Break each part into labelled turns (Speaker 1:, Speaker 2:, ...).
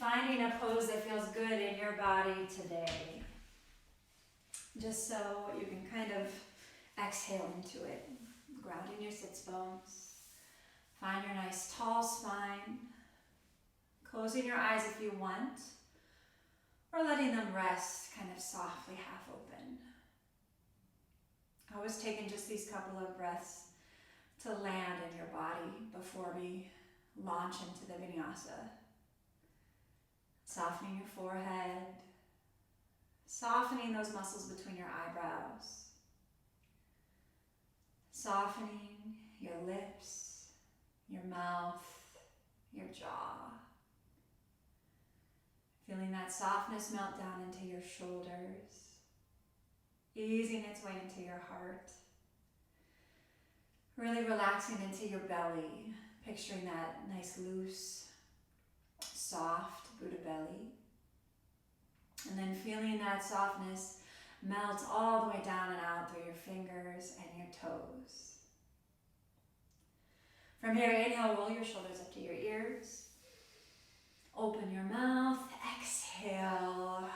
Speaker 1: finding a pose that feels good in your body today. Just so you can kind of exhale into it. Grounding your sits bones. Find your nice tall spine. Closing your eyes if you want, or letting them rest kind of softly half open. Always taking just these couple of breaths to land in your body before we launch into the vinyasa. Softening your forehead, softening those muscles between your eyebrows, softening your lips, your mouth, your jaw. Feeling that softness melt down into your shoulders, easing its way into your heart. Really relaxing into your belly, picturing that nice loose, soft Buddha belly. And then feeling that softness melt all the way down and out through your fingers and your toes. From here, inhale, roll your shoulders up to your ears. Open your mouth, exhale.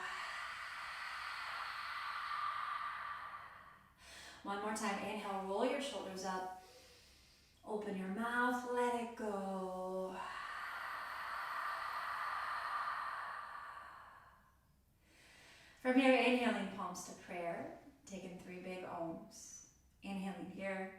Speaker 1: One more time, inhale, roll your shoulders up. Open your mouth, let it go. From here, inhaling palms to prayer, taking 3 big ohms. Inhaling here.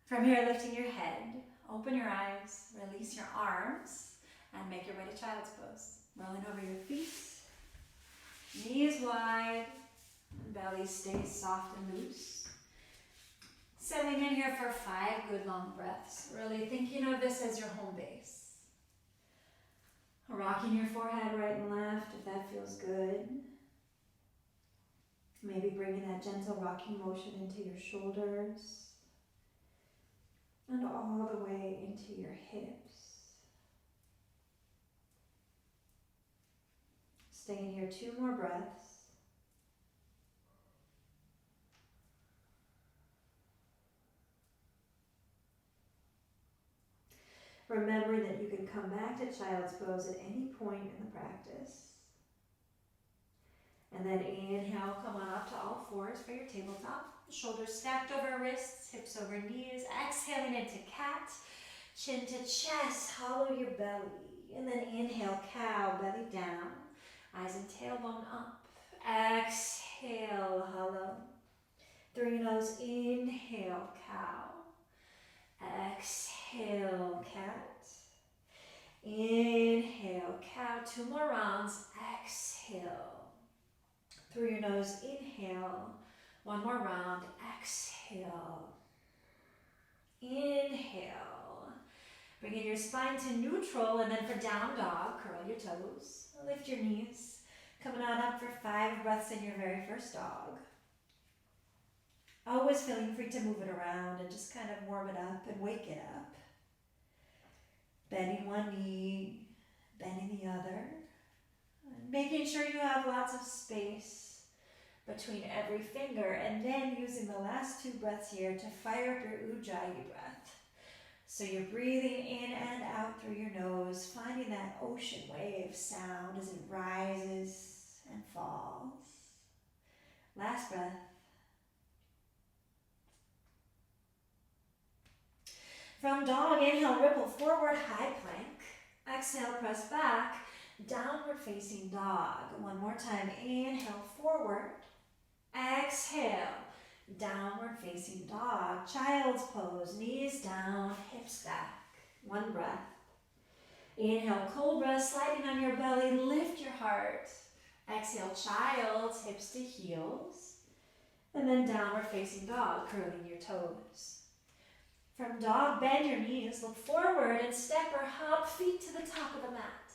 Speaker 1: From here, lifting your head, open your eyes, release your arms, and make your way to child's pose. Rolling over your feet, knees wide, belly stays soft and loose. Settling in here for 5 good long breaths, really thinking of this as your home base. Rocking your forehead right and left if that feels good. Maybe bringing that gentle rocking motion into your shoulders. And all the way into your hips. Staying here 2 more breaths. Remembering that you can come back to child's pose at any point in the practice. And then inhale, come on up to all fours for your tabletop. Shoulders stacked over wrists, hips over knees. Exhaling into cat, chin to chest, hollow your belly. And then inhale, cow, belly down, eyes and tailbone up. Exhale, hollow. Through your nose, inhale, cow. Exhale, cat. Inhale, cow. 2 more rounds. Exhale. Through your nose, inhale. 1 more round, exhale. Inhale. Bringing your spine to neutral, and then for down dog, curl your toes. Lift your knees. Coming on up for 5 breaths in your very first dog. Always feeling free to move it around and just kind of warm it up and wake it up. Bending one knee, bending the other. Making sure you have lots of space between every finger, and then using the last 2 breaths here to fire up your Ujjayi breath. So you're breathing in and out through your nose, finding that ocean wave sound as it rises and falls. Last breath. From dog, inhale, ripple forward, high plank. Exhale, press back, downward facing dog. 1 more time, inhale, forward. Exhale, downward facing dog. Child's pose, knees down, hips back. 1 breath. Inhale, cobra, sliding on your belly, lift your heart. Exhale, child's, hips to heels. And then downward facing dog, curling your toes. From dog, bend your knees, look forward and step or hop feet to the top of the mat.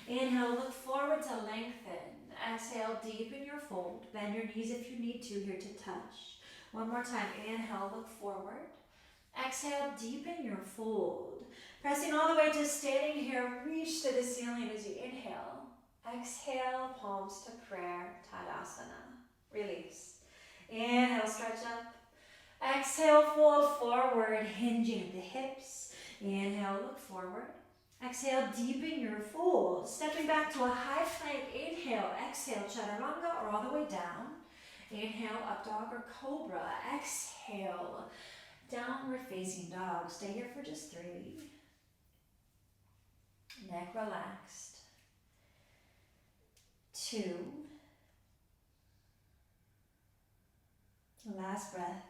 Speaker 1: Inhale, look forward to lengthen. Exhale, deepen your fold. Bend your knees if you need to here to touch. One more time. Inhale, look forward. Exhale, deepen your fold. Pressing all the way to standing here, reach to the ceiling as you inhale. Exhale, palms to prayer, Tadasana. Release. Inhale, stretch up. Exhale, fold forward, hinging at the hips. Inhale, look forward. Exhale, deepen your fold. Stepping back to a high plank. Inhale, exhale, chaturanga or all the way down. Inhale, up dog or cobra. Exhale, downward facing dog. Stay here for just 3. Neck relaxed. 2. Last breath.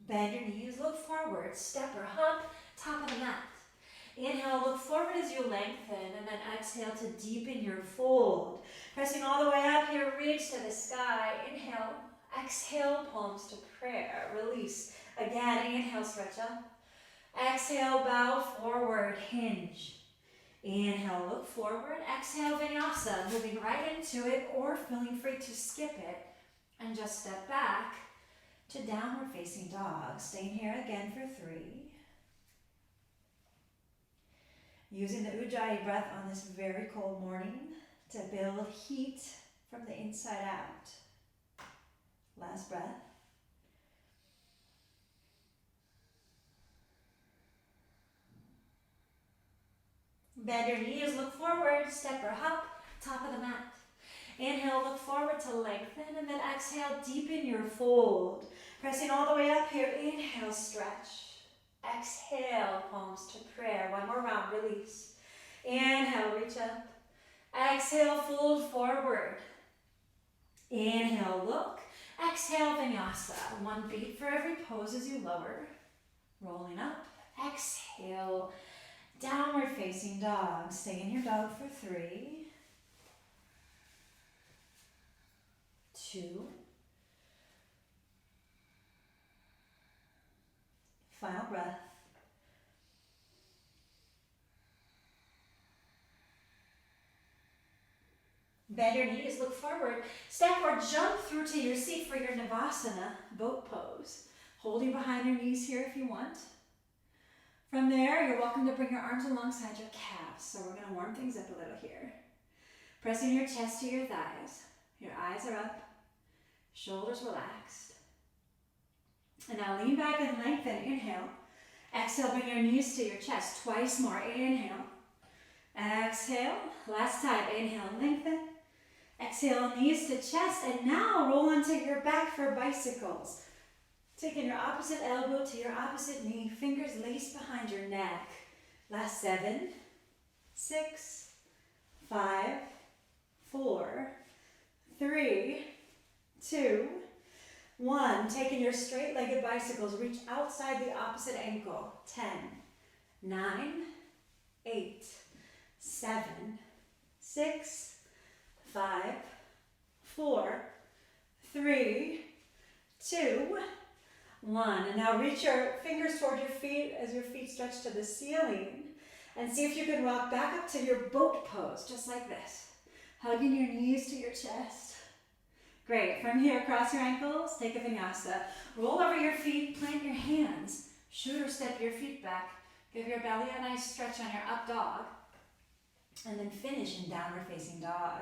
Speaker 1: Bend your knees, look forward, step or hop, top of the mat. Inhale, look forward as you lengthen, and then exhale to deepen your fold. Pressing all the way up here, reach to the sky. Inhale, exhale, palms to prayer. Release. Again, inhale, stretch up. Exhale, bow forward, hinge. Inhale, look forward. Exhale, vinyasa, moving right into it or feeling free to skip it and just step back to downward facing dog. Staying here again for 3. Using the Ujjayi breath on this very cold morning to build heat from the inside out. Last breath. Bend your knees, look forward, step or hop, top of the mat. Inhale, look forward to lengthen, and then exhale, deepen your fold. Pressing all the way up here, inhale, stretch. Exhale, palms to prayer. One more round, release. Inhale, reach up. Exhale, fold forward. Inhale, look. Exhale, vinyasa. 1 beat for every pose as you lower. Rolling up. Exhale, downward facing dog. Stay in your dog for 3. 2. Final breath. Bend your knees, look forward. Step or jump through to your seat for your Navasana, boat pose. Holding behind your knees here if you want. From there, you're welcome to bring your arms alongside your calves. So we're going to warm things up a little here. Pressing your chest to your thighs. Your eyes are up. Shoulders relaxed. And now lean back and lengthen. Inhale. Exhale, bring your knees to your chest. Twice more. Inhale. Exhale. Last time. Inhale, lengthen. Exhale, knees to chest. And now roll onto your back for bicycles. Taking your opposite elbow to your opposite knee. Fingers laced behind your neck. Last 7, 6, 5, 4, 3, 2, 1. Taking your straight-legged bicycles, reach outside the opposite ankle. 10, 9, 8, 7, 6, 5, 4, 3, 2, 1. And now reach your fingers toward your feet as your feet stretch to the ceiling. And see if you can rock back up to your boat pose, just like this. Hugging your knees to your chest. Great. From here, cross your ankles, take a vinyasa. Roll over your feet, plant your hands. Shoot or step your feet back. Give your belly a nice stretch on your up dog. And then finish in downward facing dog.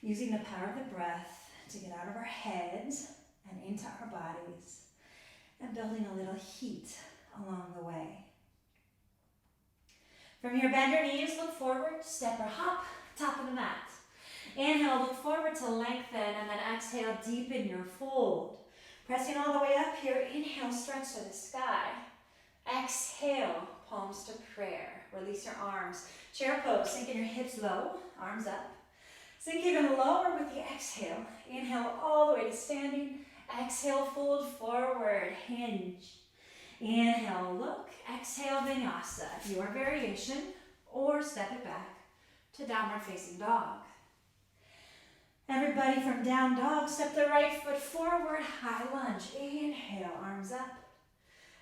Speaker 1: Using the power of the breath to get out of our heads and into our bodies. And building a little heat along the way. From here, bend your knees, look forward, step or hop, top of the mat. Inhale, look forward to lengthen, and then exhale, deepen your fold. Pressing all the way up here, inhale, stretch to the sky. Exhale, palms to prayer. Release your arms. Chair pose, sinking your hips low, arms up. Sink even lower with the exhale. Inhale all the way to standing. Exhale, fold forward, hinge. Inhale, look. Exhale, vinyasa. Your variation, or step it back to downward facing dog. Everybody from down dog, step the right foot forward, high lunge. Inhale, arms up.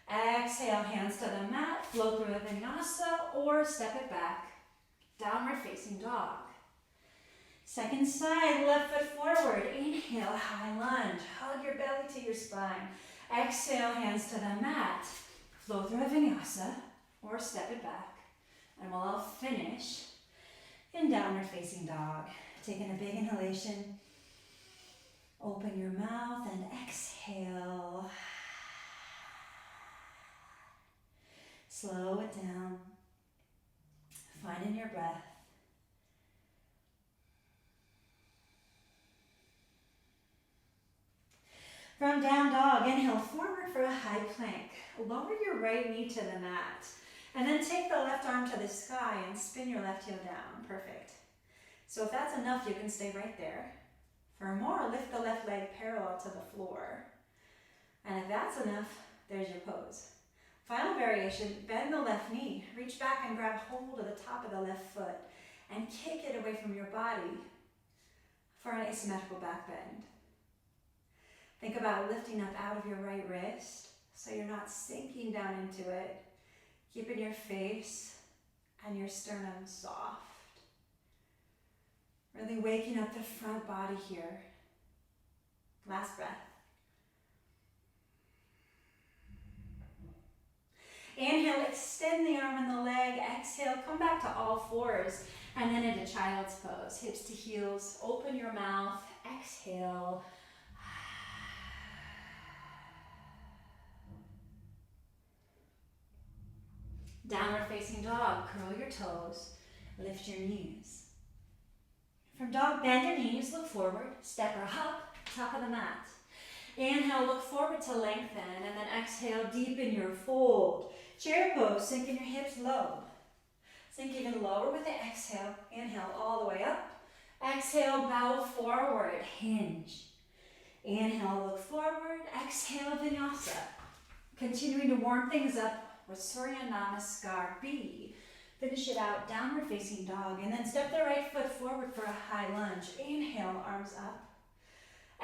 Speaker 1: Exhale, hands to the mat, flow through a vinyasa or step it back. Downward facing dog. Second side, left foot forward. Inhale, high lunge. Hug your belly to your spine. Exhale, hands to the mat. Flow through a vinyasa or step it back. And we'll all finish in downward facing dog. Taking a big inhalation. Open your mouth and exhale. Slow it down. Finding your breath. From down dog, inhale forward for a high plank. Lower your right knee to the mat. And then take the left arm to the sky and spin your left heel down. Perfect. So if that's enough, you can stay right there. For more, lift the left leg parallel to the floor. And if that's enough, there's your pose. Final variation, bend the left knee. Reach back and grab hold of the top of the left foot and kick it away from your body for an asymmetrical back bend. Think about lifting up out of your right wrist so you're not sinking down into it. Keeping your face and your sternum soft. Really waking up the front body here. Last breath. Inhale, extend the arm and the leg. Exhale, come back to all fours and then into child's pose. Hips to heels, open your mouth. Exhale. Downward facing dog, curl your toes, lift your knees. From dog, bend your knees, look forward, step or hop, top of the mat. Inhale, look forward to lengthen, and then exhale, deepen your fold. Chair pose, sinking your hips low. Sink even lower with the exhale. Inhale all the way up. Exhale, bow forward, hinge. Inhale, look forward, exhale, vinyasa. Continuing to warm things up with Surya Namaskar B. Finish it out, downward facing dog, and then step the right foot forward for a high lunge. Inhale, arms up.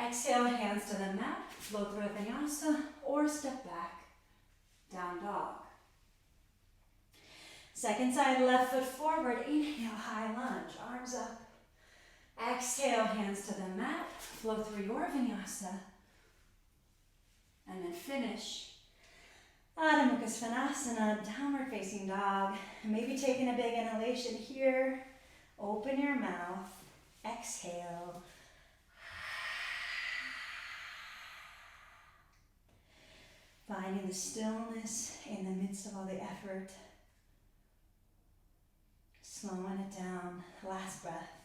Speaker 1: Exhale, hands to the mat, flow through a vinyasa, or step back, down dog. Second side, left foot forward. Inhale, high lunge, arms up. Exhale, hands to the mat, flow through your vinyasa, and then finish Adho Mukha Svanasana, downward facing dog. Maybe taking a big inhalation here. Open your mouth. Exhale. Finding the stillness in the midst of all the effort. Slowing it down. Last breath.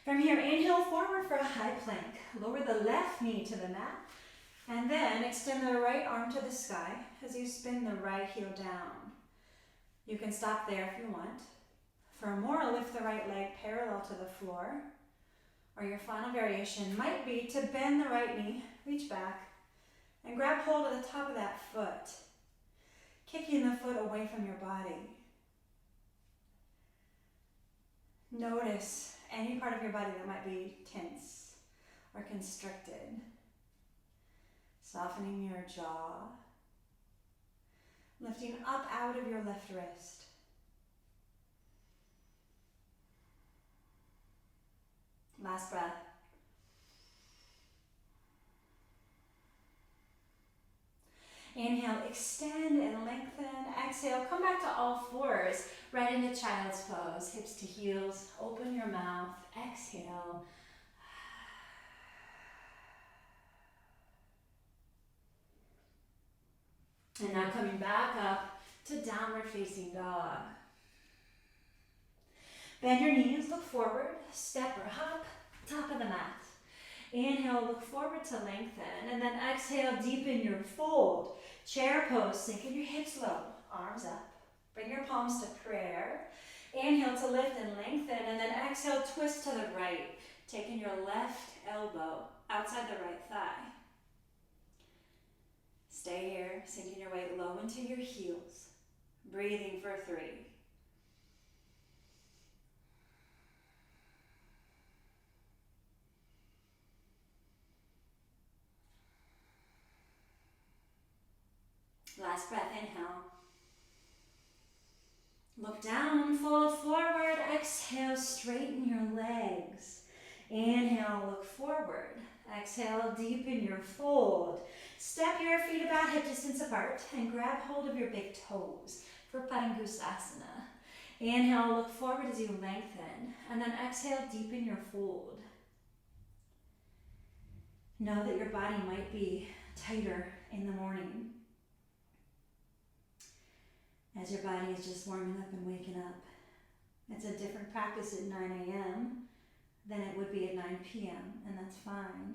Speaker 1: From here, inhale forward for a high plank. Lower the left knee to the mat. And then extend the right arm to the sky as you spin the right heel down. You can stop there if you want. For more, lift the right leg parallel to the floor. Or your final variation might be to bend the right knee, reach back, and grab hold of the top of that foot, kicking the foot away from your body. Notice any part of your body that might be tense or constricted. Softening your jaw. Lifting up out of your left wrist. Last breath. Inhale, extend and lengthen. Exhale, come back to all fours. Right into child's pose. Hips to heels. Open your mouth. Exhale. And now coming back up to downward facing dog. Bend your knees, look forward, step or hop, top of the mat. Inhale, look forward to lengthen, and then exhale, deepen your fold. Chair pose, sinking your hips low, arms up. Bring your palms to prayer. Inhale to lift and lengthen, and then exhale, twist to the right, taking your left elbow outside the right thigh. Stay here, sinking your weight low into your heels. Breathing for 3, Last breath, inhale. Look down, fold forward. Exhale, straighten your legs. Inhale, look forward. Exhale, deepen your fold. Step your feet about hip distance apart and grab hold of your big toes for Padangusasana. Inhale, look forward as you lengthen, and then exhale, deepen your fold. Know that your body might be tighter in the morning as your body is just warming up and waking up. It's a different practice at 9 a.m. than it would be at 9 p.m., and that's fine.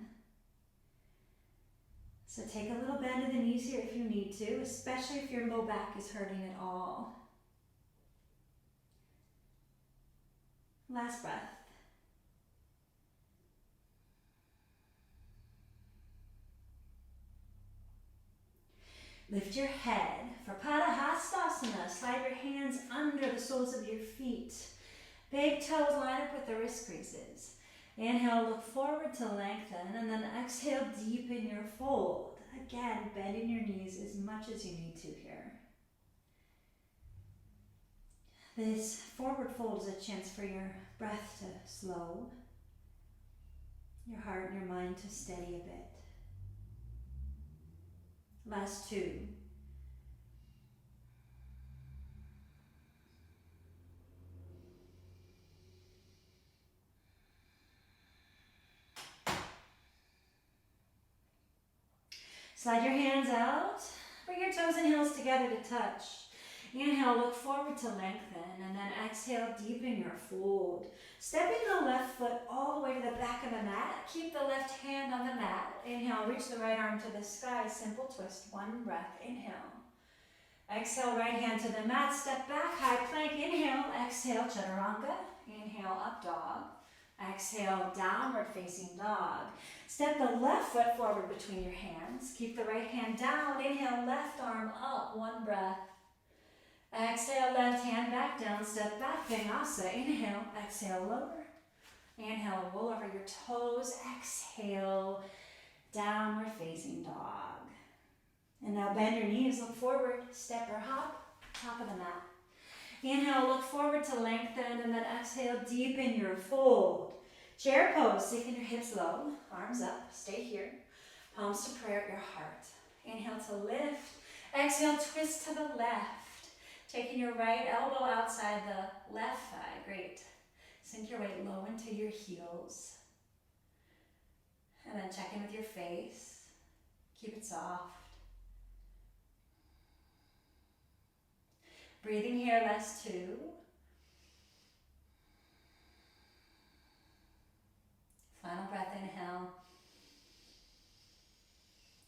Speaker 1: So take a little bend of the knees here if you need to, especially if your low back is hurting at all. Last breath. Lift your head for Padahastasana. Slide your hands under the soles of your feet. Big toes line up with the wrist creases. Inhale, look forward to lengthen, and then exhale, deepen your fold. Again, bending your knees as much as you need to here. This forward fold is a chance for your breath to slow, your heart and your mind to steady a bit. Last two. Slide your hands out, bring your toes and heels together to touch. Inhale, look forward to lengthen, and then exhale, deepen your fold. Stepping the left foot all the way to the back of the mat. Keep the left hand on the mat. Inhale, reach the right arm to the sky, simple twist, one breath, inhale. Exhale, right hand to the mat, step back, high plank, inhale, exhale, chaturanga. Inhale, up dog. Exhale, downward facing dog. Step the left foot forward between your hands. Keep the right hand down. Inhale, left arm up, one breath. Exhale, left hand back down, step back, vinyasa. Inhale, exhale, lower. Inhale, roll over your toes. Exhale, downward facing dog. And now bend your knees, look forward, step or hop, top of the mat. Inhale, look forward to lengthen, and then exhale, deepen your fold. Chair pose, sinking your hips low, arms up, stay here. Palms to prayer at your heart. Inhale to lift, exhale, twist to the left. Taking your right elbow outside the left thigh, great. Sink your weight low into your heels. And then check in with your face. Keep it soft. Breathing here, last two. Final breath, inhale.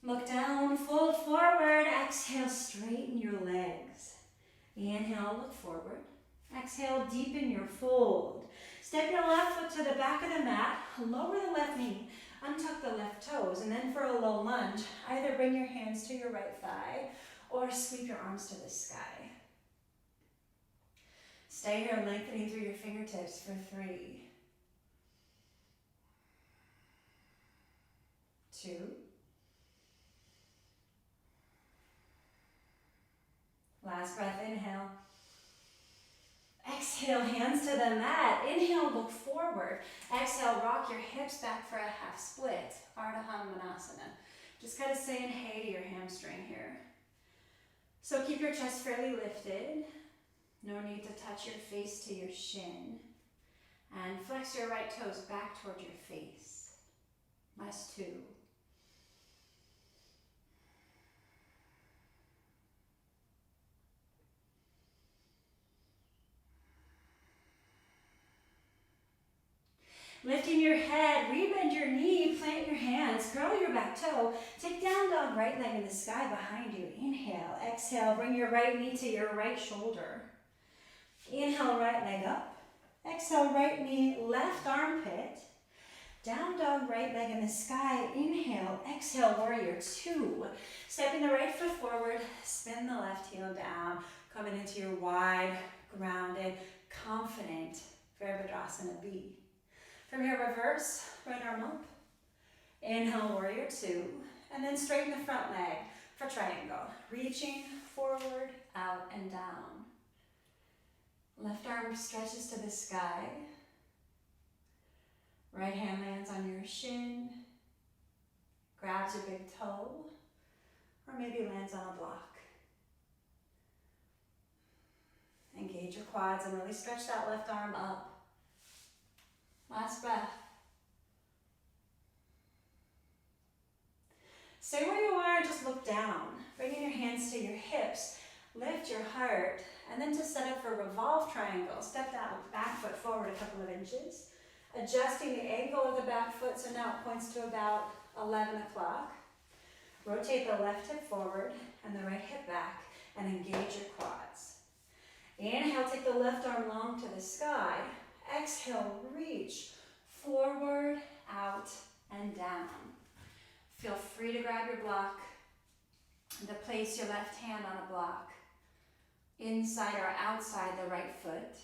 Speaker 1: Look down, fold forward. Exhale, straighten your legs. Inhale, look forward. Exhale, deepen your fold. Step your left foot to the back of the mat. Lower the left knee. Untuck the left toes. And then for a low lunge, either bring your hands to your right thigh or sweep your arms to the sky. Stay here, lengthening through your fingertips for 3, 2, last breath, inhale. Exhale, hands to the mat. Inhale, look forward. Exhale, rock your hips back for a half split. Ardha Hanumanasana. Just kind of saying hey to your hamstring here. So keep your chest fairly lifted. No need to touch your face to your shin. And flex your right toes back toward your face. Last 2. Lifting your head, rebend your knee, plant your hands, curl your back toe. Take down dog, right leg in the sky behind you. Inhale, exhale, bring your right knee to your right shoulder. Inhale, right leg up. Exhale, right knee, left armpit. Down dog, right leg in the sky. Inhale, exhale, warrior 2. Stepping the right foot forward, spin the left heel down. Coming into your wide, grounded, confident Virabhadrasana B. From here, reverse, right arm up. Inhale, warrior 2. And then straighten the front leg. for triangle. Reaching forward, out, and down. Left arm stretches to the sky. Right hand lands on your shin. Grabs your big toe. Or maybe lands on a block. Engage your quads and really stretch that left arm up. Last breath. Stay where you are and just look down. Bringing your hands to your hips. Lift your heart. And then to set up for revolve triangle, step that back foot forward a couple of inches. Adjusting the angle of the back foot so now it points to about 11 o'clock. Rotate the left hip forward and the right hip back and engage your quads. Inhale, take the left arm long to the sky. Exhale, reach forward, out, and down. Feel free to grab your block and to place your left hand on a block. Inside or outside the right foot.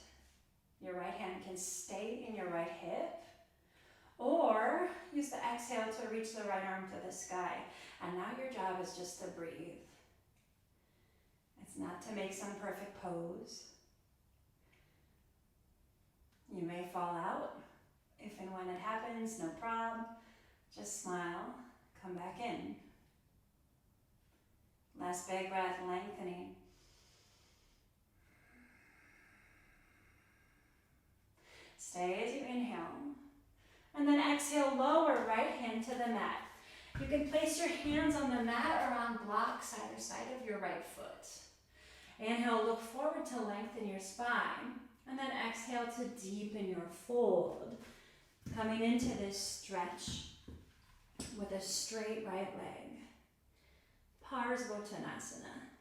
Speaker 1: Your right hand can stay in your right hip. Or use the exhale to reach the right arm to the sky. And now your job is just to breathe. It's not to make some perfect pose. You may fall out. If and when it happens, no problem. Just smile, come back in. Last big breath, lengthening. Stay as you inhale. And then exhale, lower right hand to the mat. You can place your hands on the mat or on blocks either side of your right foot. Inhale, look forward to lengthen your spine. And then exhale to deepen your fold. Coming into this stretch with a straight right leg. Parsvottanasana.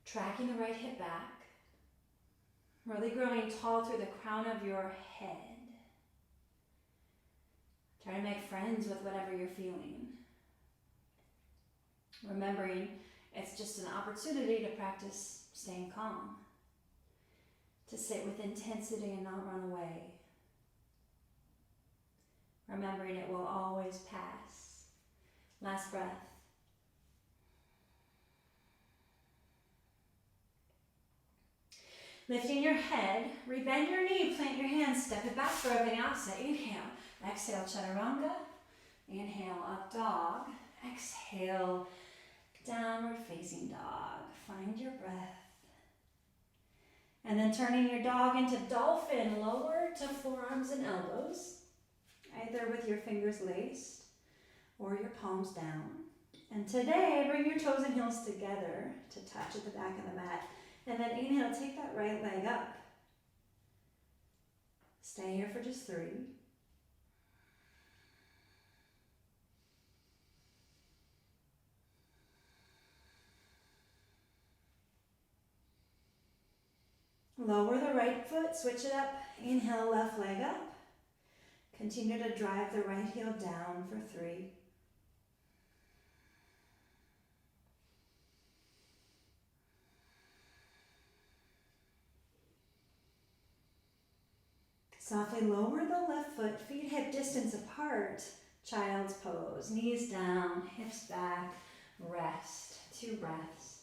Speaker 1: Tracking the right hip back. Really growing tall through the crown of your head. Try to make friends with whatever you're feeling. Remembering it's just an opportunity to practice staying calm. To sit with intensity and not run away. Remembering it will always pass. Last breath. Lifting your head, rebend your knee, plant your hands, step it back for a vinyasa. Inhale, exhale, chaturanga. Inhale, up dog. Exhale, downward facing dog. Find your breath. And then turning your dog into dolphin, lower to forearms and elbows, either with your fingers laced or your palms down. And today, bring your toes and heels together to touch at the back of the mat. And then inhale, take that right leg up. Stay here for just 3. Lower the right foot, switch it up. Inhale, left leg up. Continue to drive the right heel down for 3. Softly lower the left foot, feet hip distance apart. Child's pose, knees down, hips back, rest. 2 breaths.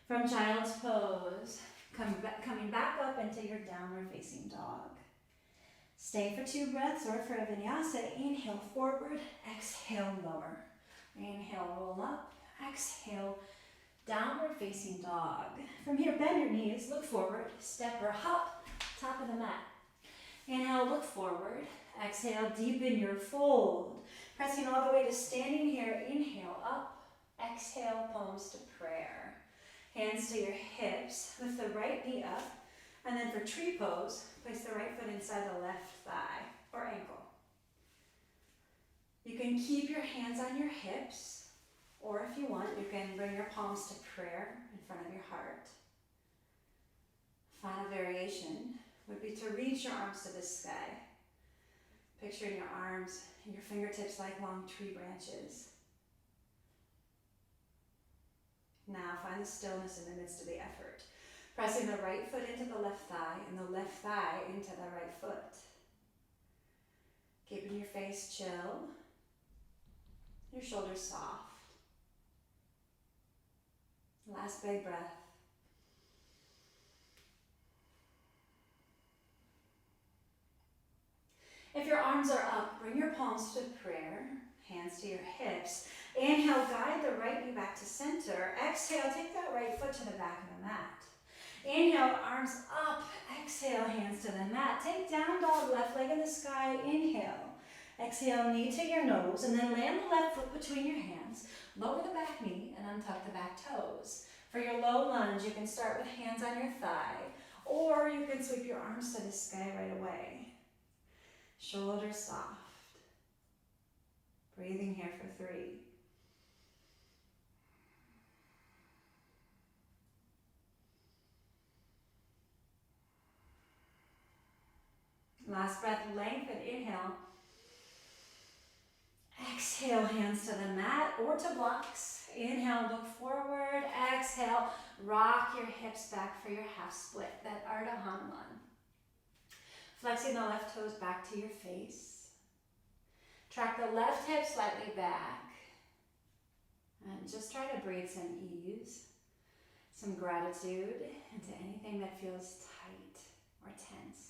Speaker 1: From child's pose, coming back up into your downward facing dog. Stay for 2 breaths or for a vinyasa. Inhale forward, exhale lower. Inhale, roll up, exhale, downward facing dog. From here, bend your knees, look forward, step or hop, top of the mat. Inhale, look forward, exhale, deepen your fold. Pressing all the way to standing here, inhale up, exhale, palms to prayer. Hands to your hips, lift the right knee up, and then for tree pose, place the right foot inside the left thigh or ankle. You can keep your hands on your hips, or if you want, you can bring your palms to prayer in front of your heart. Final variation would be to reach your arms to the sky. Picturing your arms and your fingertips like long tree branches. Now find the stillness in the midst of the effort. Pressing the right foot into the left thigh and the left thigh into the right foot. Keeping your face chill, your shoulders soft. Last big breath. If your arms are up, bring your palms to prayer, hands to your hips. Inhale, guide the right knee back to center. Exhale, take that right foot to the back of the mat. Inhale, arms up. Exhale, hands to the mat. Take down dog, left leg in the sky. Inhale. Exhale, knee to your nose, and then land the left foot between your hands. Lower the back knee and untuck the back toes. For your low lunge, you can start with hands on your thigh, or you can sweep your arms to the sky right away. Shoulders soft. Breathing here for 3. Last breath, lengthen, inhale. Exhale, hands to the mat or to blocks. Inhale, look forward. Exhale, rock your hips back for your half split, that Ardha Hanuman. Flexing the left toes back to your face. Track the left hip slightly back. And just try to breathe some ease, some gratitude into anything that feels tight or tense.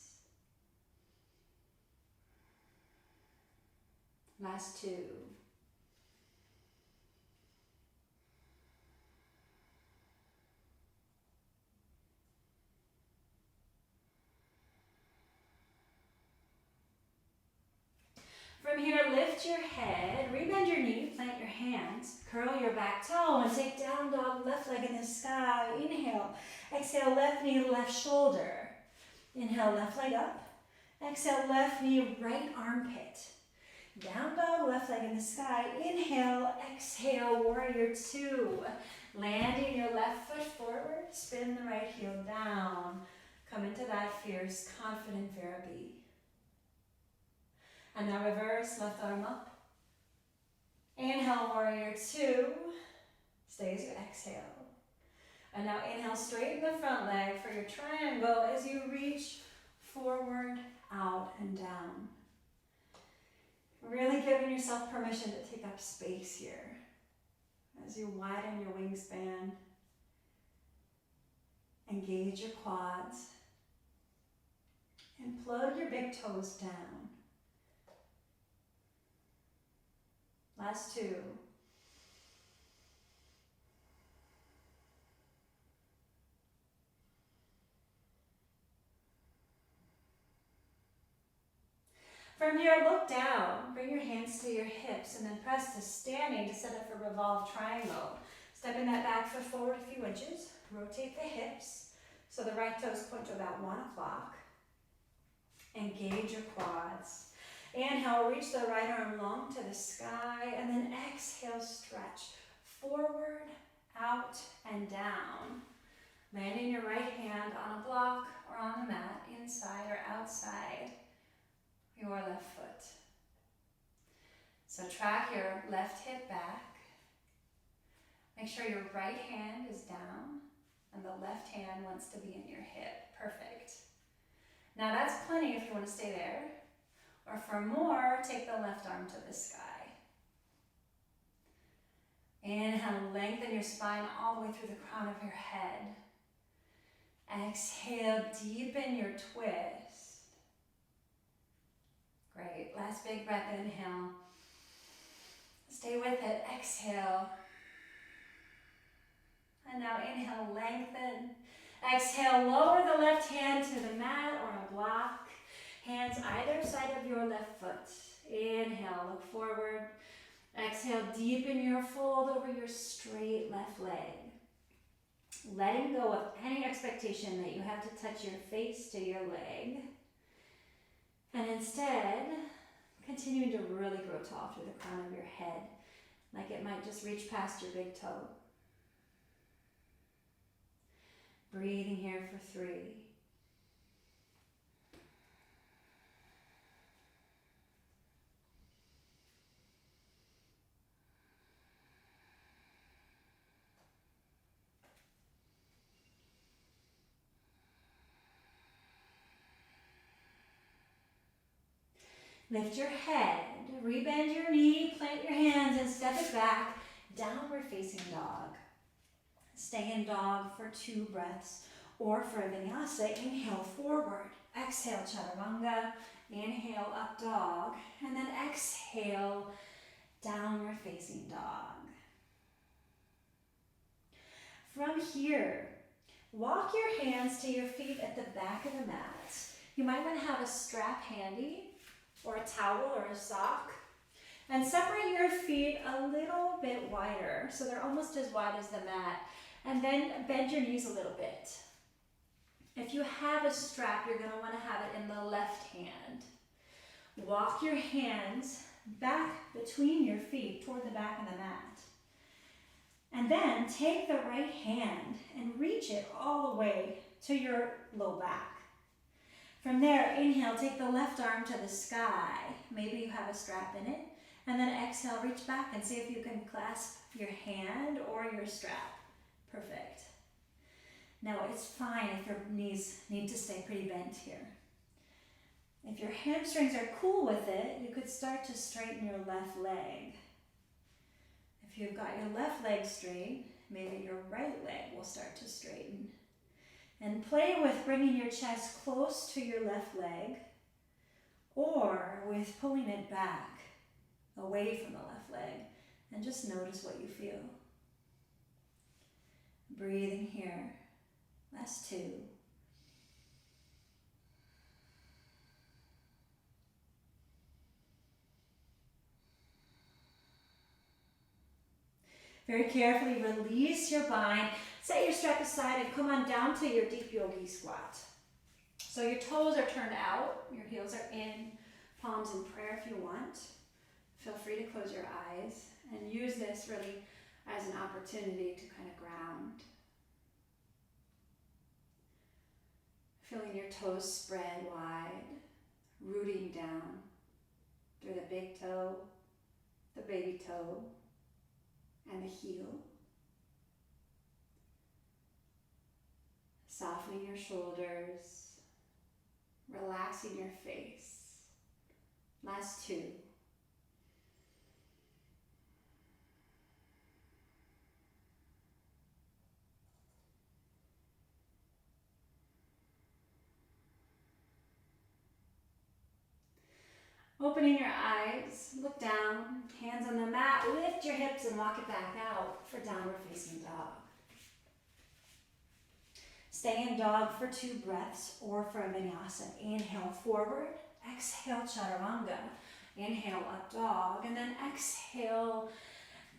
Speaker 1: Last 2. From here, lift your head, rebend your knee, plant your hands, curl your back toe, and take down dog, left leg in the sky. Inhale. Exhale, left knee, left shoulder. Inhale, left leg up. Exhale, left knee, right armpit. Down dog, left leg in the sky. Inhale, exhale, warrior 2. Landing your left foot forward, spin the right heel down. Come into that fierce, confident Virabhi. And now reverse, left arm up. Inhale, warrior 2. Stay as you exhale. And now inhale, straighten the front leg for your triangle as you reach forward, out, and down. Really giving yourself permission to take up space here as you widen your wingspan. Engage your quads. And plug your big toes down. Last 2. From here, look down. Bring your hands to your hips and then press to standing to set up a revolved triangle. Stepping that back foot forward a few inches. Rotate the hips so the right toes point to about 1 o'clock. Engage your quads. Inhale, reach the right arm long to the sky, and then exhale, stretch forward, out, and down. Landing your right hand on a block or on the mat, inside or outside your left foot. So track your left hip back. Make sure your right hand is down and the left hand wants to be in your hip. Perfect. Now that's plenty if you want to stay there. Or for more, take the left arm to the sky. Inhale, lengthen your spine all the way through the crown of your head. Exhale, deepen your twist. Great. Last big breath, inhale. Stay with it. Exhale. And now inhale, lengthen. Exhale, lower the left hand to the mat or a block. Hands either side of your left foot. Inhale, look forward. Exhale, deepen your fold over your straight left leg. Letting go of any expectation that you have to touch your face to your leg. And instead, continuing to really grow tall through the crown of your head, like it might just reach past your big toe. Breathing here for 3. Lift your head, rebend your knee, plant your hands and step it back, downward facing dog. Stay in dog for 2 breaths, or for a vinyasa, inhale forward, exhale chaturanga, inhale up dog, and then exhale downward facing dog. From here, walk your hands to your feet at the back of the mat. You might want to have a strap handy, or a towel or a sock, and separate your feet a little bit wider so they're almost as wide as the mat, and then bend your knees a little bit. If you have a strap, you're going to want to have it in the left hand. Walk your hands back between your feet toward the back of the mat, and then take the right hand and reach it all the way to your low back. From there, inhale, take the left arm to the sky. Maybe you have a strap in it. And then exhale, reach back and see if you can clasp your hand or your strap. Perfect. Now, it's fine if your knees need to stay pretty bent here. If your hamstrings are cool with it, you could start to straighten your left leg. If you've got your left leg straight, maybe your right leg will start to straighten. And play with bringing your chest close to your left leg, or with pulling it back away from the left leg, and just notice what you feel. Breathing here. Last 2. Very carefully release your bind. Set your strap aside and come on down to your deep yogi squat. So your toes are turned out, your heels are in, palms in prayer if you want. Feel free to close your eyes and use this really as an opportunity to kind of ground. Feeling your toes spread wide, rooting down through the big toe, the baby toe, and the heel. Softening your shoulders, relaxing your face. Last 2. Opening your eyes, look down, hands on the mat, lift your hips and walk it back out for downward facing dog. Stay in dog for 2 breaths, or for a vinyasa. Inhale forward, exhale chaturanga. Inhale up dog, and then exhale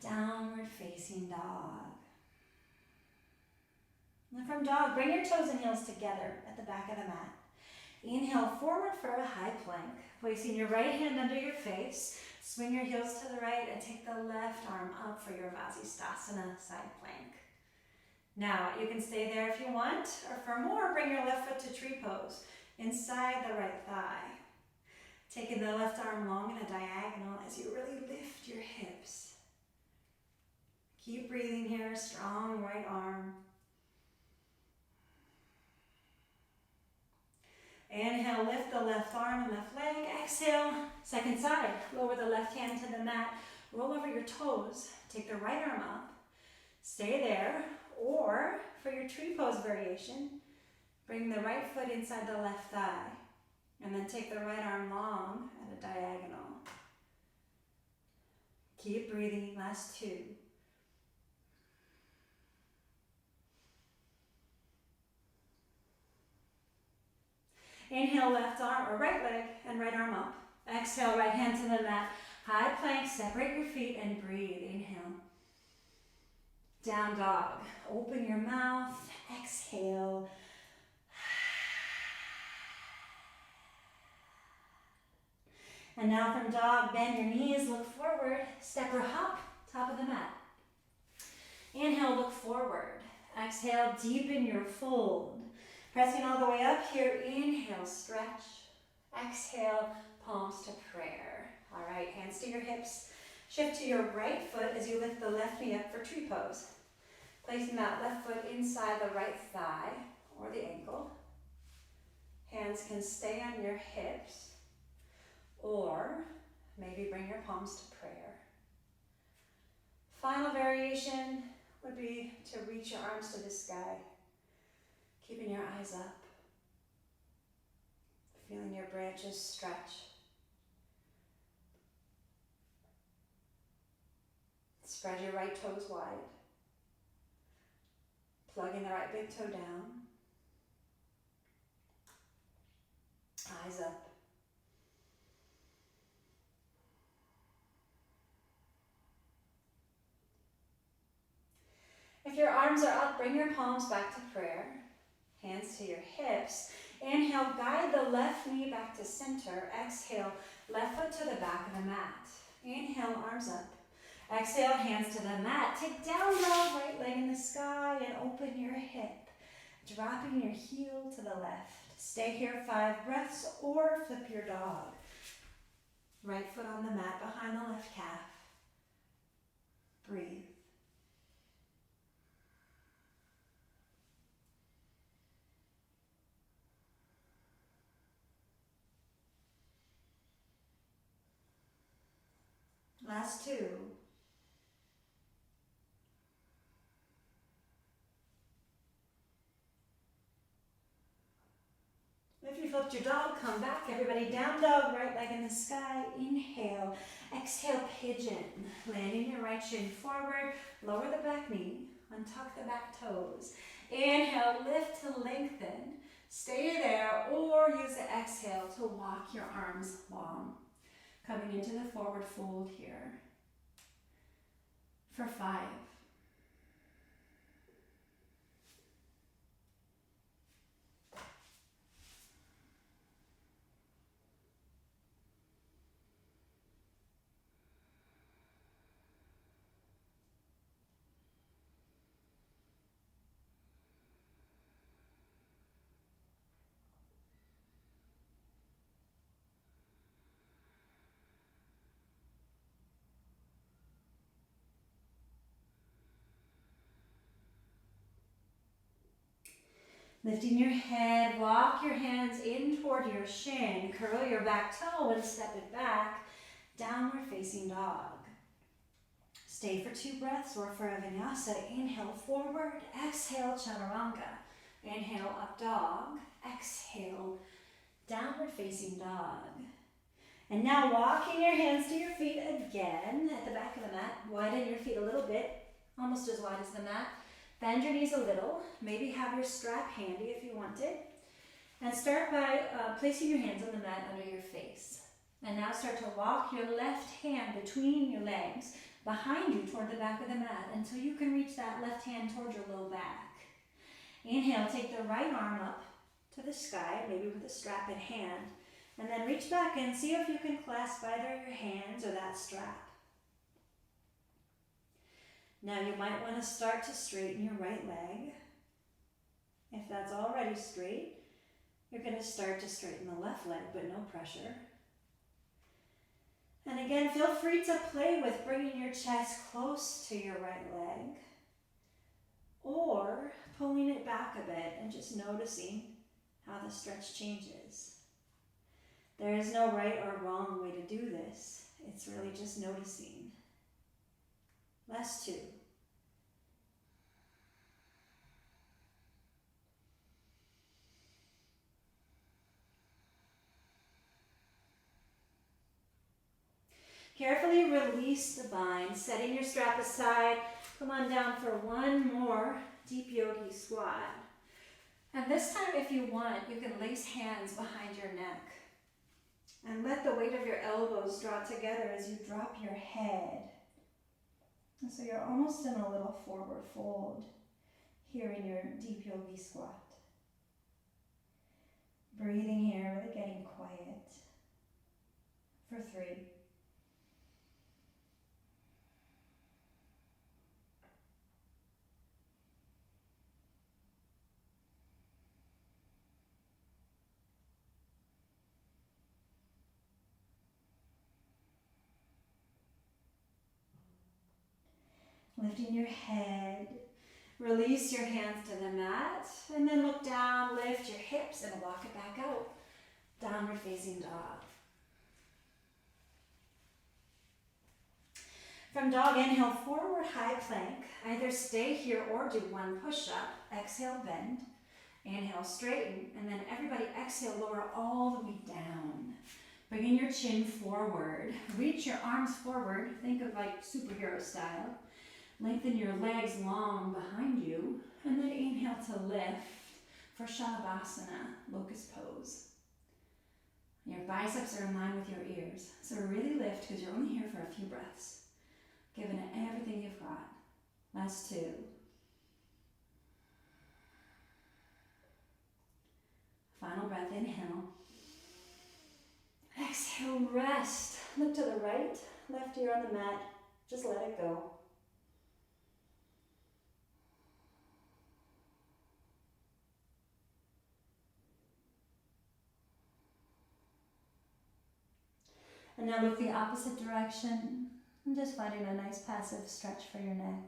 Speaker 1: downward facing dog. And from dog, bring your toes and heels together at the back of the mat. Inhale forward for a high plank, placing your right hand under your face. Swing your heels to the right and take the left arm up for your Vasisthasana side plank. Now, you can stay there if you want, or for more, bring your left foot to tree pose, inside the right thigh. Taking the left arm long in a diagonal as you really lift your hips. Keep breathing here, strong right arm. Inhale, lift the left arm and left leg. Exhale, second side. Lower the left hand to the mat. Roll over your toes. Take the right arm up. Stay there. Or, for your tree pose variation, bring the right foot inside the left thigh. And then take the right arm long at a diagonal. Keep breathing. Last 2. Inhale, left arm or right leg and right arm up. Exhale, right hand to the mat. High plank, separate your feet and breathe. Inhale. Down dog. Open your mouth. Exhale. And now from dog, bend your knees, look forward, step or hop, top of the mat. Inhale, look forward. Exhale, deepen your fold. Pressing all the way up here, inhale, stretch. Exhale, palms to prayer. All right, hands to your hips. Shift to your right foot as you lift the left knee up for tree pose. Placing that left foot inside the right thigh or the ankle. Hands can stay on your hips, Or maybe bring your palms to prayer. Final variation would be to reach your arms to the sky, keeping your eyes up, feeling your branches stretch. Spread your right toes wide. Plugging the right big toe down. Eyes up. If your arms are up, bring your palms back to prayer. Hands to your hips. Inhale, guide the left knee back to center. Exhale, left foot to the back of the mat. Inhale, arms up. Exhale, hands to the mat. Take down dog, right leg in the sky, and open your hip. Dropping your heel to the left. Stay here 5 breaths or flip your dog. Right foot on the mat behind the left calf. Breathe. Last 2. If you flipped your dog, come back. Everybody down dog, right leg in the sky. Inhale. Exhale, pigeon. Landing your right shin forward. Lower the back knee. Untuck the back toes. Inhale, lift to lengthen. Stay there or use the exhale to walk your arms long. Coming into the forward fold here. For 5. Lifting your head, walk your hands in toward your shin, curl your back toe and step it back, downward facing dog. Stay for 2 breaths or for a vinyasa. Inhale forward, exhale chaturanga. Inhale up dog, exhale downward facing dog. And now walking your hands to your feet again at the back of the mat. Widen your feet a little bit, almost as wide as the mat. Bend your knees a little, maybe have your strap handy if you want it. And start by placing your hands on the mat under your face. And now start to walk your left hand between your legs, behind you toward the back of the mat until you can reach that left hand toward your low back. Inhale, take the right arm up to the sky, maybe with a strap in hand. And then reach back and see if you can clasp either your hands or that strap. Now you might want to start to straighten your right leg. If that's already straight, you're going to start to straighten the left leg, but no pressure. And again, feel free to play with bringing your chest close to your right leg or pulling it back a bit and just noticing how the stretch changes. There is no right or wrong way to do this. It's really just noticing. Last 2. Carefully release the bind, setting your strap aside. Come on down for 1 more deep yogi squat. And this time, if you want, you can lace hands behind your neck. And let the weight of your elbows draw together as you drop your head. And so you're almost in a little forward fold here in your deep yogi squat. Breathing here, really getting quiet. For 3. Lifting your head, release your hands to the mat, and then look down, lift your hips, and walk it back out. Downward facing dog. From dog, inhale, forward high plank. Either stay here or do one push-up. Exhale, bend. Inhale, straighten. And then everybody exhale, lower all the way down. Bringing your chin forward. Reach your arms forward. Think of like superhero style. Lengthen your legs long behind you. And then inhale to lift for Shavasana, locust pose. Your biceps are in line with your ears. So really lift because you're only here for a few breaths. Giving it everything you've got. Last two. Final breath, inhale. Exhale, rest. Look to the right, left ear on the mat. Just let it go. And now look the opposite direction. And just finding a nice passive stretch for your neck.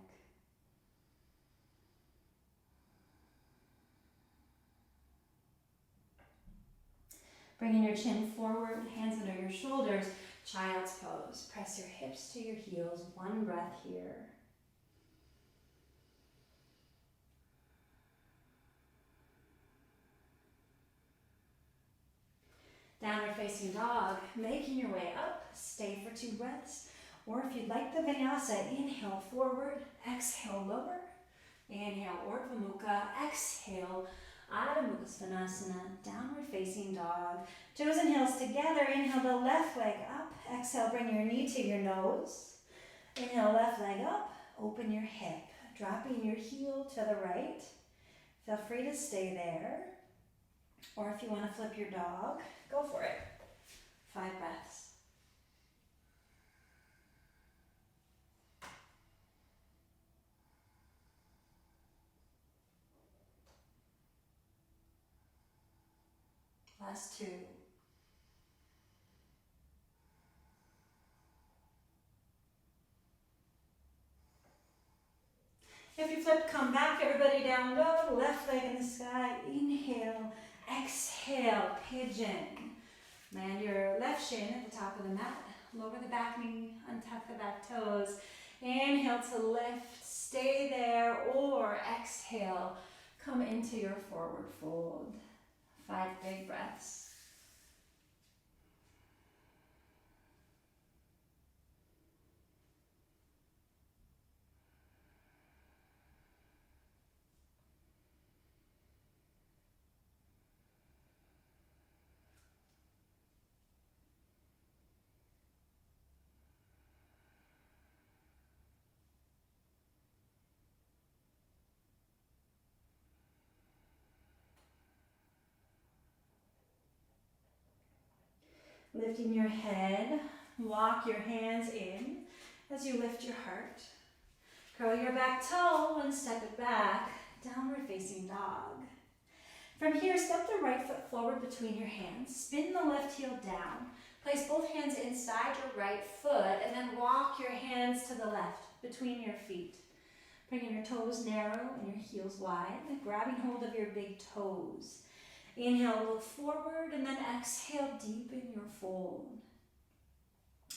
Speaker 1: Bringing your chin forward, hands under your shoulders, child's pose. Press your hips to your heels, one breath here. Downward facing dog, making your way up, stay for 2 breaths. Or if you'd like the vinyasa, inhale forward, exhale lower. Inhale, Urdhva Mukha, exhale, Adho Mukha Svanasana, downward facing dog. Toes and heels together, inhale the left leg up. Exhale, bring your knee to your nose. Inhale, left leg up, open your hip. Dropping your heel to the right. Feel free to stay there. Or if you want to flip your dog, go for it. 5 breaths. Last 2. If you flip, come back, everybody down dog, left leg in the sky, inhale, exhale, pigeon. Land your left shin at the top of the mat, lower the back knee, untuck the back toes. Inhale to lift, stay there, or exhale, come into your forward fold. 5 big breaths. Lifting your head, walk your hands in as you lift your heart. Curl your back toe and step it back, downward facing dog. From here, step the right foot forward between your hands, spin the left heel down, place both hands inside your right foot, and then walk your hands to the left between your feet. Bringing your toes narrow and your heels wide, grabbing hold of your big toes. Inhale, look forward, and then exhale, deepen your fold.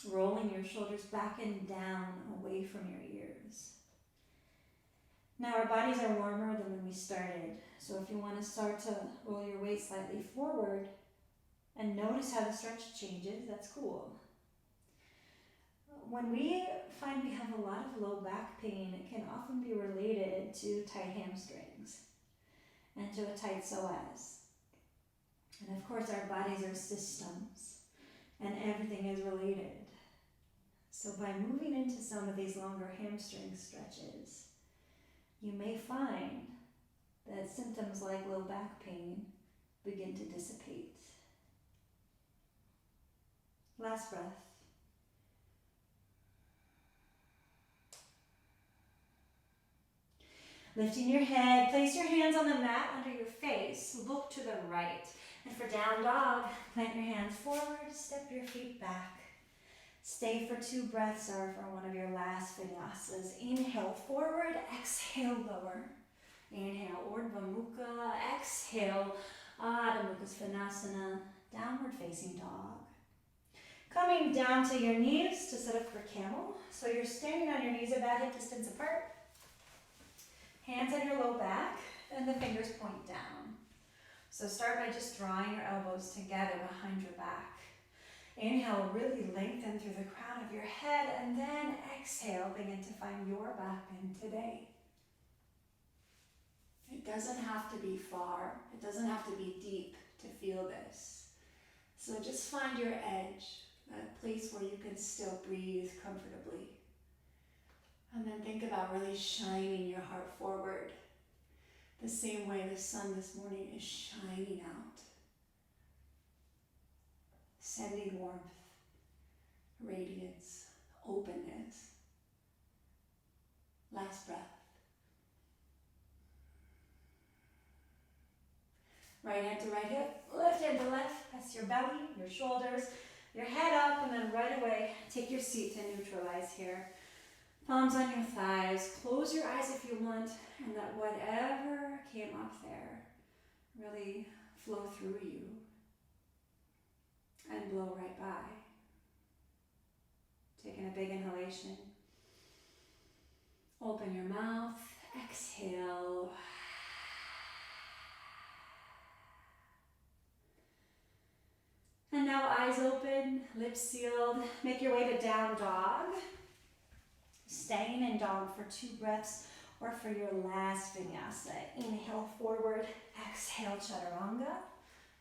Speaker 1: Rolling your shoulders back and down, away from your ears. Now our bodies are warmer than when we started, so if you want to start to roll your weight slightly forward and notice how the stretch changes, that's cool. When we find we have a lot of low back pain, it can often be related to tight hamstrings and to a tight psoas. And of course, our bodies are systems, and everything is related. So by moving into some of these longer hamstring stretches, you may find that symptoms like low back pain begin to dissipate. Last breath. Lifting your head, place your hands on the mat under your face, look to the right. And for down dog, plant your hands forward, step your feet back. Stay for 2 breaths or for one of your last vinyasas. Inhale forward, exhale lower. Inhale, Urdhva Mukha, exhale, Adho Mukha Svanasana, downward facing dog. Coming down to your knees to set up for camel. So you're standing on your knees about hip distance apart. Hands on your low back and the fingers point down. So start by just drawing your elbows together behind your back. Inhale, really lengthen through the crown of your head, and then exhale, begin to find your back bend today. It doesn't have to be far. It doesn't have to be deep to feel this. So just find your edge, that place where you can still breathe comfortably. And then think about really shining your heart forward, the same way the sun this morning is shining out, sending warmth, radiance, openness. Last breath. Right hand to right hip, left hand to left, press your belly, your shoulders, your head up, and then right away, take your seat to neutralize here. Palms on your thighs, close your eyes if you want, and let whatever came up there really flow through you and blow right by. Taking a big inhalation. Open your mouth, exhale. And now eyes open, lips sealed. Make your way to down dog. Staying in dog for 2 breaths or for your last vinyasa. Inhale forward, exhale chaturanga.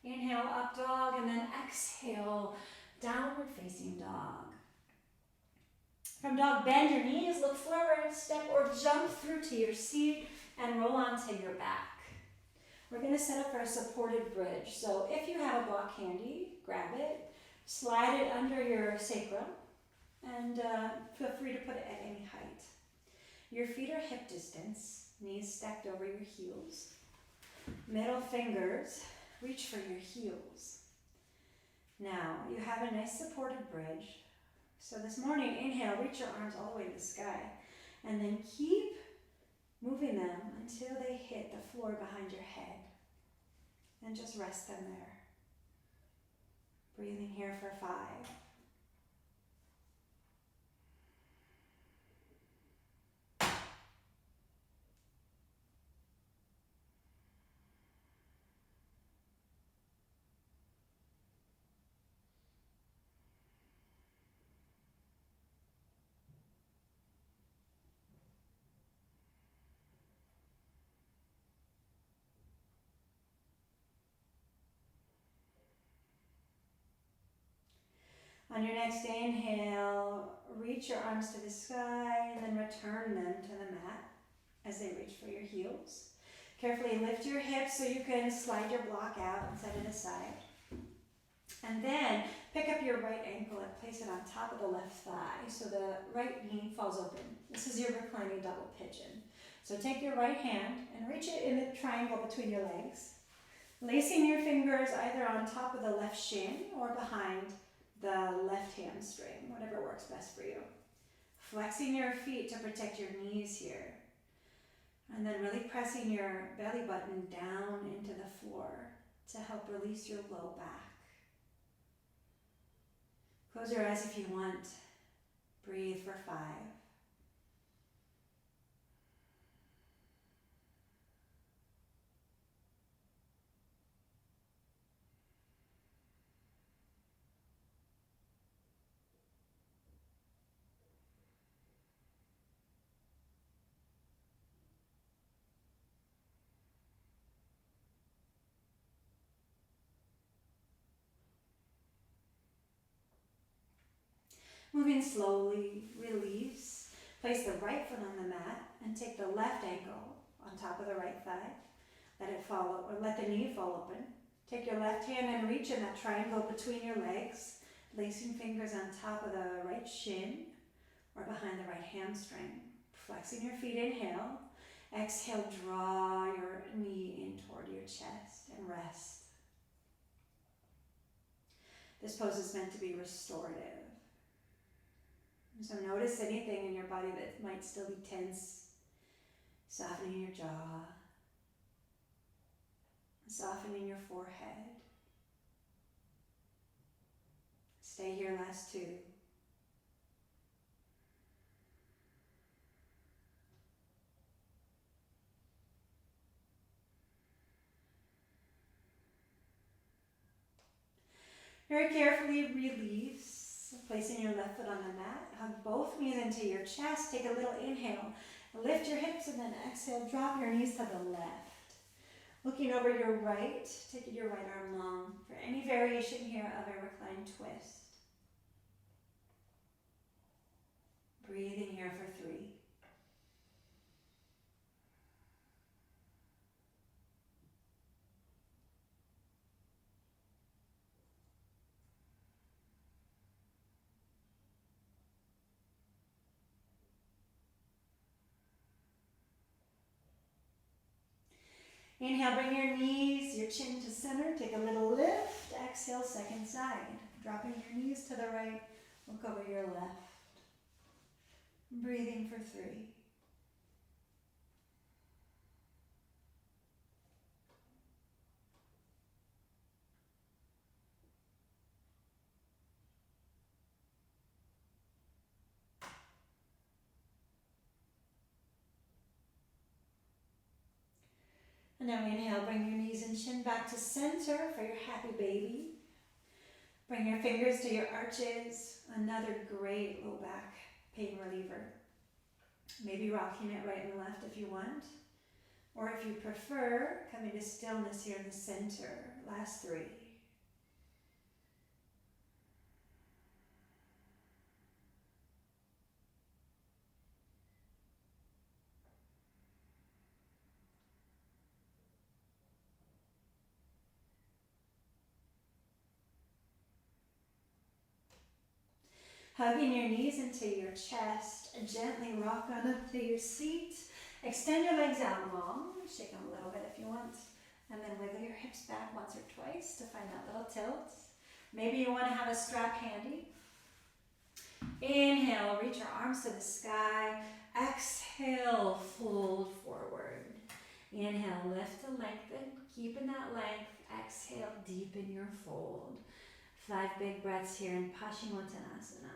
Speaker 1: Inhale up dog, and then exhale downward facing dog. From dog, bend your knees, look forward, step or jump through to your seat and roll onto your back. We're going to set up for a supported bridge. So if you have a block handy, grab it, slide it under your sacrum, and feel free to put it at any height. Your feet are hip distance, knees stacked over your heels. Middle fingers reach for your heels. Now, you have a nice supported bridge. So this morning, inhale, reach your arms all the way to the sky, and then keep moving them until they hit the floor behind your head. And just rest them there. Breathing here for 5. On your next inhale, reach your arms to the sky and then return them to the mat as they reach for your heels. Carefully lift your hips so you can slide your block out and set it aside. And then pick up your right ankle and place it on top of the left thigh so the right knee falls open. This is your reclining double pigeon. So take your right hand and reach it in the triangle between your legs, lacing your fingers either on top of the left shin or behind the left hamstring, whatever works best for you. Flexing your feet to protect your knees here. And then really pressing your belly button down into the floor to help release your low back. Close your eyes if you want. Breathe for 5. Moving slowly, release. Place the right foot on the mat and take the left ankle on top of the right thigh. Let it fall, or let the knee fall open. Take your left hand and reach in that triangle between your legs, lacing fingers on top of the right shin or behind the right hamstring. Flexing your feet, inhale. Exhale, draw your knee in toward your chest and rest. This pose is meant to be restorative. So notice anything in your body that might still be tense, softening your jaw, softening your forehead, Stay here, last 2. Very carefully release, placing your left foot on the mat. Hug both knees into your chest. Take a little inhale. Lift your hips and then exhale. Drop your knees to the left. Looking over your right, taking your right arm long for any variation here of a reclined twist. Breathing here for 3. Inhale, bring your knees, your chin to center. Take a little lift. Exhale, second side. Dropping your knees to the right. Look over your left. Breathing for 3. And now inhale, bring your knees and chin back to center for your happy baby. Bring your fingers to your arches. Another great low back pain reliever. Maybe rocking it right and left if you want. Or if you prefer, coming to stillness here in the center. Last 3. Hugging your knees into your chest, gently rock on up to your seat. Extend your legs out long, shake them a little bit if you want, and then wiggle your hips back once or twice to find that little tilt. Maybe you want to have a strap handy. Inhale, reach your arms to the sky. Exhale, fold forward. Inhale, lift to lengthen, keeping that length. Exhale, deepen your fold. 5 big breaths here in Paschimottanasana.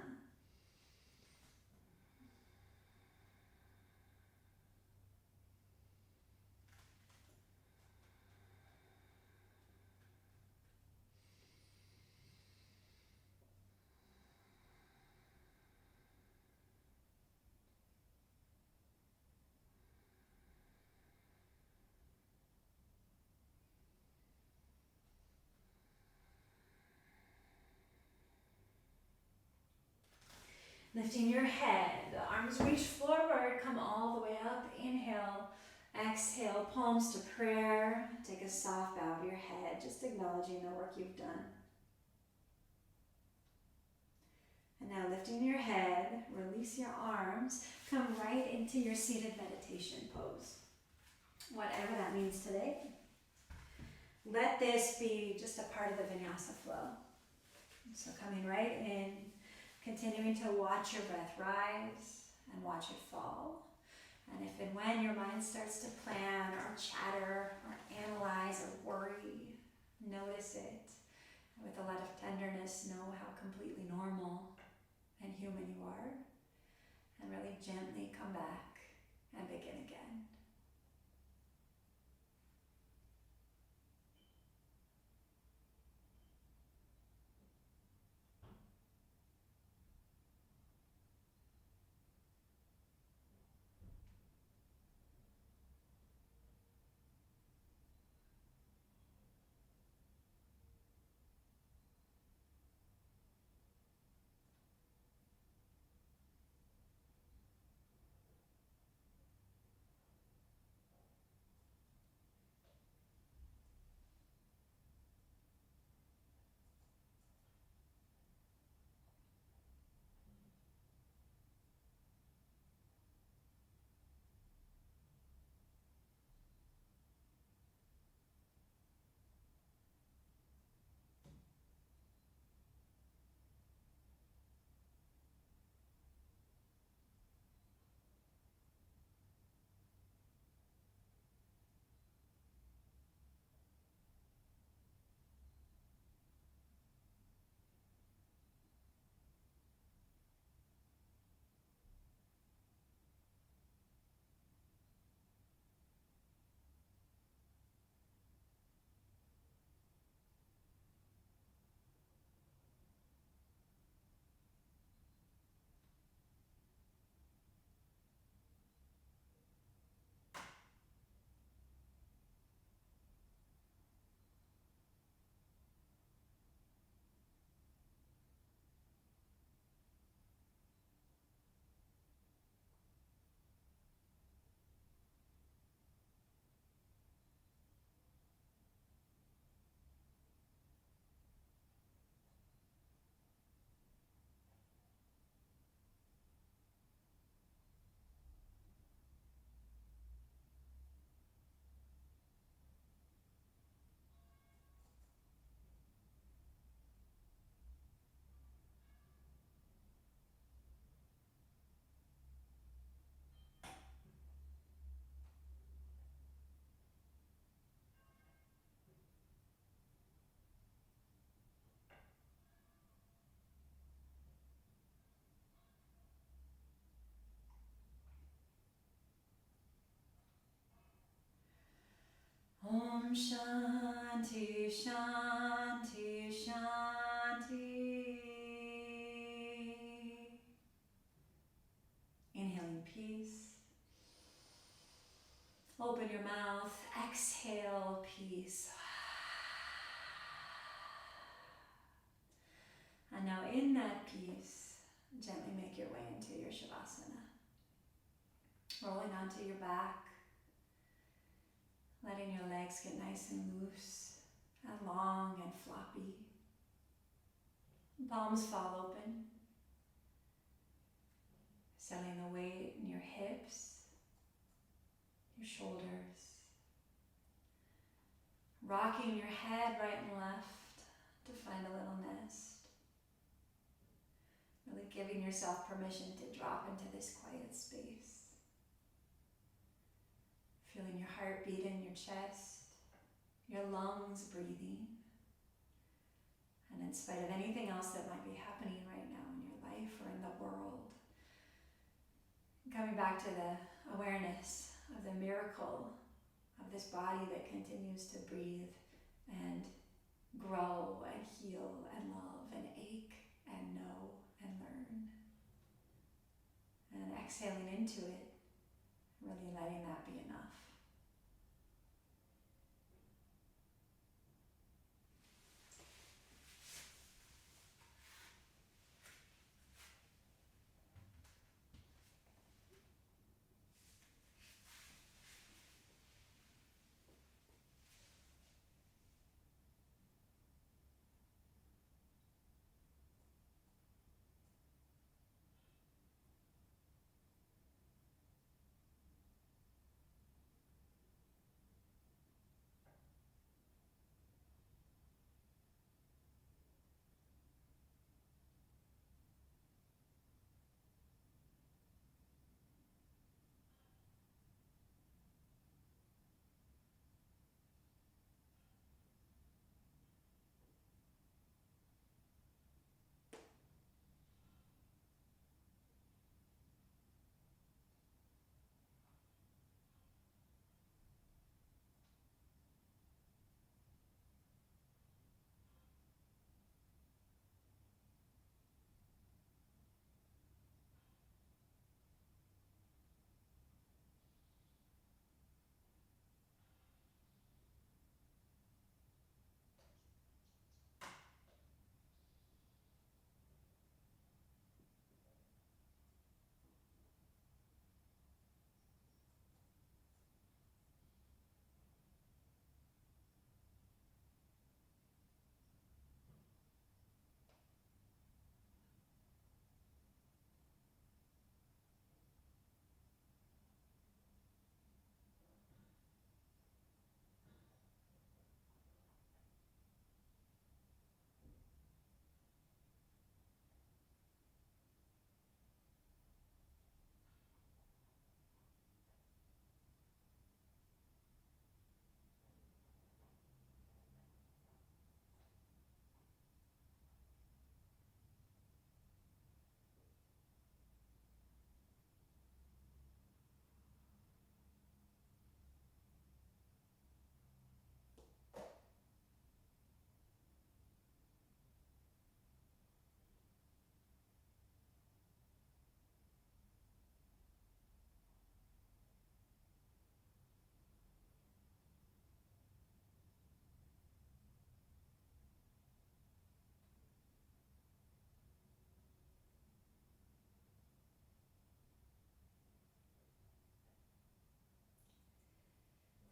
Speaker 1: Lifting your head, the arms reach forward, come all the way up. Inhale, exhale, palms to prayer. Take a soft bow of your head, just acknowledging the work you've done. And now lifting your head, release your arms, come right into your seated meditation pose. Whatever that means today. Let this be just a part of the vinyasa flow. So coming right in, continuing to watch your breath rise and watch it fall. And if and when your mind starts to plan or chatter or analyze or worry, notice it. And with a lot of tenderness, know how completely normal and human you are. And really gently come back and begin again. Om Shanti, Shanti, Shanti. Inhaling peace. Open your mouth. Exhale peace. And now in that peace, gently make your way into your Shavasana. Rolling onto your back. Letting your legs get nice and loose, and long and floppy. Palms fall open. Settling the weight in your hips, your shoulders. Rocking your head right and left to find a little nest. Really giving yourself permission to drop into this quiet space. Feeling your heartbeat in your chest, your lungs breathing. And in spite of anything else that might be happening right now in your life or in the world, coming back to the awareness of the miracle of this body that continues to breathe and grow and heal and love and ache and know and learn. And exhaling into it, really letting that be enough.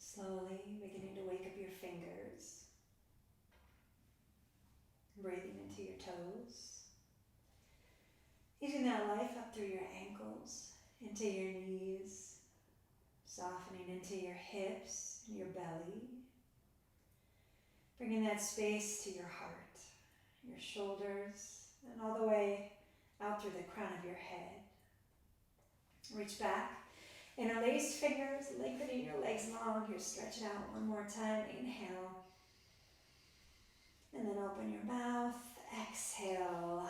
Speaker 1: Slowly beginning to wake up your fingers, breathing into your toes, easing that life up through your ankles, into your knees, softening into your hips and your belly, bringing that space to your heart, your shoulders, and all the way out through the crown of your head. Reach back. Interlaced fingers, lengthening your legs long. Here, stretch it out one more time. Inhale. And then open your mouth. Exhale.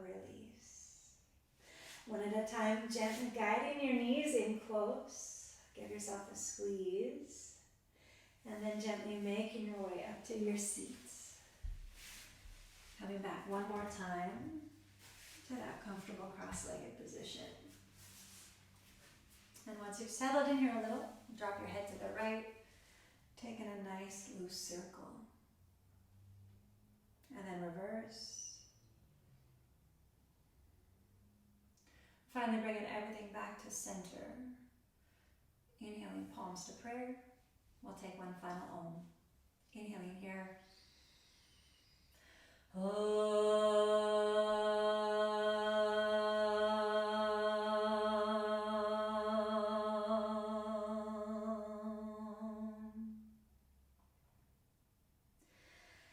Speaker 1: Release. One at a time, gently guiding your knees in close. Give yourself a squeeze. And then gently making your way up to your seats. Coming back one more time to that comfortable cross-legged position. And once you've settled in here a little, drop your head to the right, taking a nice loose circle. And then reverse. Finally bringing everything back to center. Inhaling palms to prayer. We'll take one final Om. Inhaling here.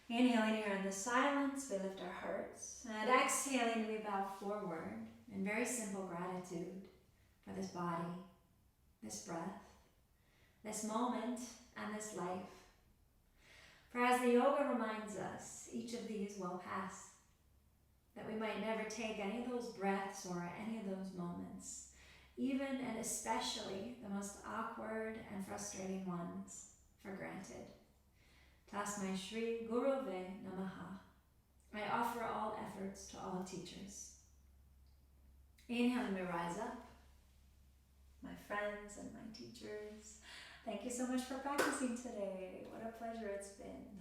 Speaker 1: Inhaling here in the silence, we lift our hearts. And exhaling, we bow forward in very simple gratitude for this body, this breath, this moment, and this life. For as the yoga reminds us, each of these will pass, that we might never take any of those breaths or any of those moments, even and especially the most awkward and frustrating ones, for granted. Tasmai Shri Gurave Namaha. I offer all efforts to all teachers. Inhaling, we rise up. My friends and my teachers, thank you so much for practicing today. What a pleasure it's been.